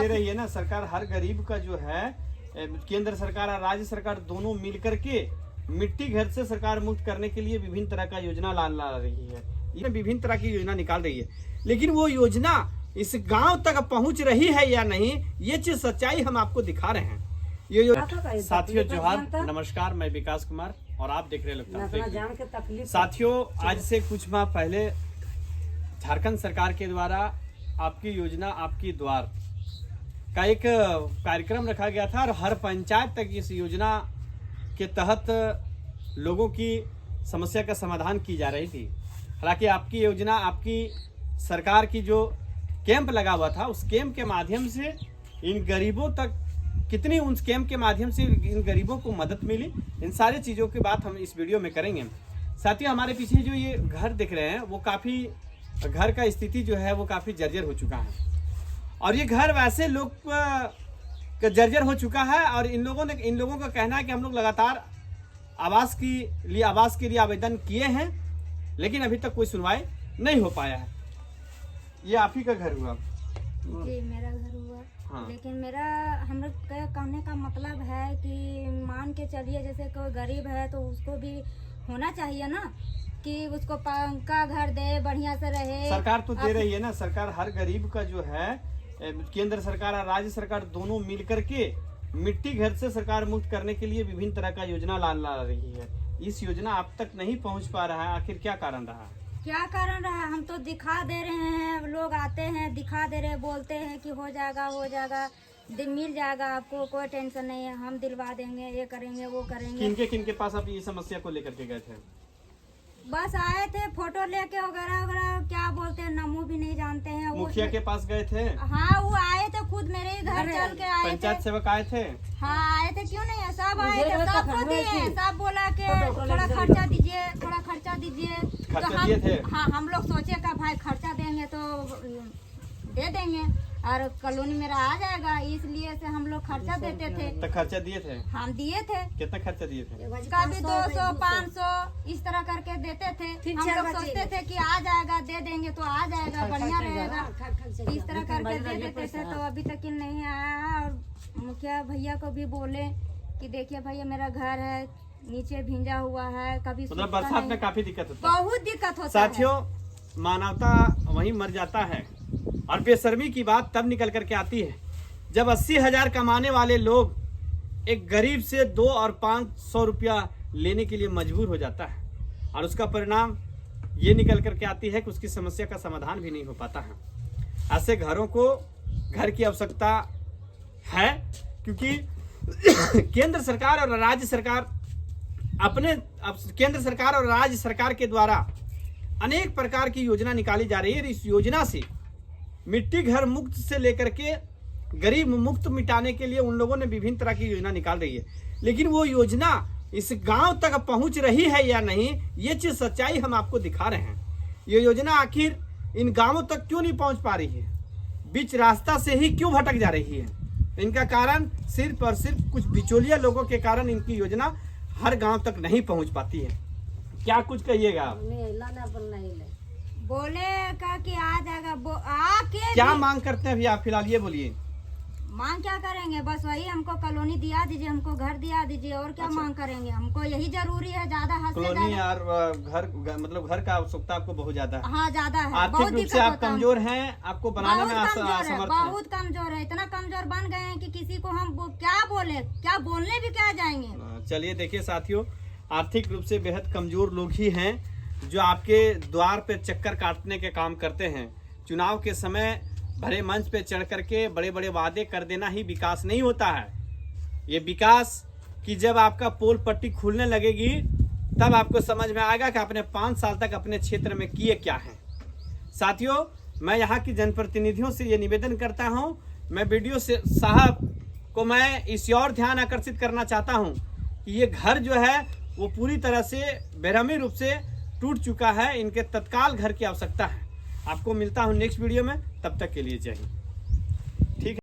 दे रही है ना सरकार। हर गरीब का जो है केंद्र सरकार और राज्य सरकार दोनों मिलकर के मिट्टी घर से सरकार मुक्त करने के लिए विभिन्न तरह का योजना ला रही है। ये विभिन्न तरह की योजना निकाल रही है, लेकिन वो योजना इस गांव तक पहुंच रही है या नहीं, ये चीज सच्चाई हम आपको दिखा रहे हैं। ये साथियों जोहार, नमस्कार, मैं विकास कुमार और आप देख रहे हैं लोकतंत्र। साथियों, आज से कुछ माह पहले झारखंड सरकार के द्वारा आपकी योजना आपकी द्वार का एक कार्यक्रम रखा गया था और हर पंचायत तक इस योजना के तहत लोगों की समस्या का समाधान की जा रही थी। हालांकि आपकी योजना, आपकी सरकार की जो कैंप लगा हुआ था, उस कैंप के माध्यम से इन गरीबों तक कितनी, उस कैंप के माध्यम से इन गरीबों को मदद मिली, इन सारी चीज़ों की बात हम इस वीडियो में करेंगे। साथियों, हमारे पीछे जो ये घर दिख रहे हैं वो काफ़ी, घर का स्थिति जो है वो काफ़ी जर्जर हो चुका है और ये घर वैसे लोग का जर्जर हो चुका है और इन लोगों का कहना है कि हम लोग लगातार आवास के लिए आवेदन किए हैं, लेकिन अभी तक कोई सुनवाई नहीं हो पाया है। ये आप ही का घर हुआ? जी, मेरा घर हुआ। हाँ। लेकिन मेरा हम लोग का कहने का मतलब है कि मान के चलिए जैसे कोई गरीब है तो उसको भी होना चाहिए ना कि उसको पक्का घर दे, बढ़िया से रहे। सरकार तो दे रही है ना सरकार। हर गरीब का जो है केंद्र सरकार और राज्य सरकार दोनों मिलकर के मिट्टी घर से सरकार मुक्त करने के लिए विभिन्न तरह का योजना ला रही है। इस योजना आप तक नहीं पहुंच पा रहा है, आखिर क्या कारण रहा? क्या कारण रहा? हम तो दिखा दे रहे हैं, लोग आते हैं दिखा दे रहे, बोलते हैं कि हो जाएगा मिल जाएगा आपको, कोई टेंशन नहीं है, हम दिलवा देंगे, ये करेंगे वो करेंगे। किनके पास आप ये समस्या को लेकर के गए थे? बस आए थे फोटो लेके वगैरह वगैरह, क्या बोलते हैं, नमू भी नहीं जानते हैं। मुखिया के पास गए थे? हाँ, वो आए थे, खुद मेरे ही घर चल के आए थे। पंचायत सेवक आए थे? हाँ आए थे, क्यों नहीं है, सब आए थे, सबको दिए, सब बोला कि थोड़ा खर्चा दीजिए, थोड़ा खर्चा दीजिए। खर्चा दिए थे? हाँ, हम लोग सोचे का भाई खर्चा देंगे तो दे देंगे और कॉलोनी मेरा आ जाएगा, इसलिए से हम लोग खर्चा देते थे। तो खर्चा दिए थे? हम दिए थे। कितना खर्चा दिए थे? कभी 200 500 इस तरह करके देते थे। हम लोग सोचते थे कि आ जाएगा, दे देंगे तो आ जाएगा, बढ़िया रहेगा, इस तरह करके दे देते थे। तो अभी तक नहीं आया है और मुखिया भैया को भी बोले कि देखिए भैया मेरा घर है, नीचे भींजा हुआ है, कभी मतलब बरसात में काफी दिक्कत होता है। बहुत दिक्कत होता है। साथियों, मानवता वहीं मर जाता है और बेशर्मी की बात तब निकल करके आती है जब 80,000 कमाने वाले लोग एक गरीब से 2 और 500 रुपया लेने के लिए मजबूर हो जाता है और उसका परिणाम ये निकल करके आती है कि उसकी समस्या का समाधान भी नहीं हो पाता है। ऐसे घरों को घर की आवश्यकता है क्योंकि केंद्र सरकार और राज्य सरकार के द्वारा अनेक प्रकार की योजना निकाली जा रही है। इस योजना से मिट्टी घर मुक्त से लेकर के गरीब मुक्त मिटाने के लिए उन लोगों ने विभिन्न तरह की योजना निकाल रही है, लेकिन वो योजना इस गांव तक पहुंच रही है या नहीं, ये चीज सच्चाई हम आपको दिखा रहे हैं। ये योजना आखिर इन गांवों तक क्यों नहीं पहुंच पा रही है, बीच रास्ता से ही क्यों भटक जा रही है? इनका कारण सिर्फ और सिर्फ कुछ बिचौलिया लोगों के कारण इनकी योजना हर गाँव तक नहीं पहुँच पाती है। क्या कुछ कहिएगा आप? बोले का कि आ जाएगा, आके क्या मांग करते हैं अभी आप फिलहाल ये बोलिए? मांग क्या करेंगे, बस वही हमको कॉलोनी दिया दीजिए, हमको घर दिया दीजिए, और क्या मांग करेंगे? हमको यही जरूरी है, ज्यादा कॉलोनी और घर, मतलब घर का आवश्यकता आपको बहुत ज्यादा है। हाँ ज्यादा है। आर्थिक रूप से आप कमजोर हैं, आपको बनाने में असमर्थ बहुत कमजोर है, इतना कमजोर बन गए हैं कि किसी को हम क्या बोले, क्या बोलने भी क्या जाएंगे। चलिए देखिए साथियों, आर्थिक रूप से बेहद कमजोर लोग ही हैं जो आपके द्वार पे चक्कर काटने के काम करते हैं। चुनाव के समय भरे मंच पे चढ़ करके बड़े बड़े वादे कर देना ही विकास नहीं होता है। ये विकास की जब आपका पोल पट्टी खुलने लगेगी तब आपको समझ में आएगा कि आपने 5 साल तक अपने क्षेत्र में किए क्या है। साथियों, मैं यहाँ की जनप्रतिनिधियों से ये निवेदन करता हूँ, मैं वीडियो से साहब को मैं इस और ध्यान आकर्षित करना चाहता हूँ कि ये घर जो है वो पूरी तरह से बेरहमी रूप से टूट चुका है, इनके तत्काल घर की आवश्यकता है। आपको मिलता हूं नेक्स्ट वीडियो में, तब तक के लिए जय हिंद।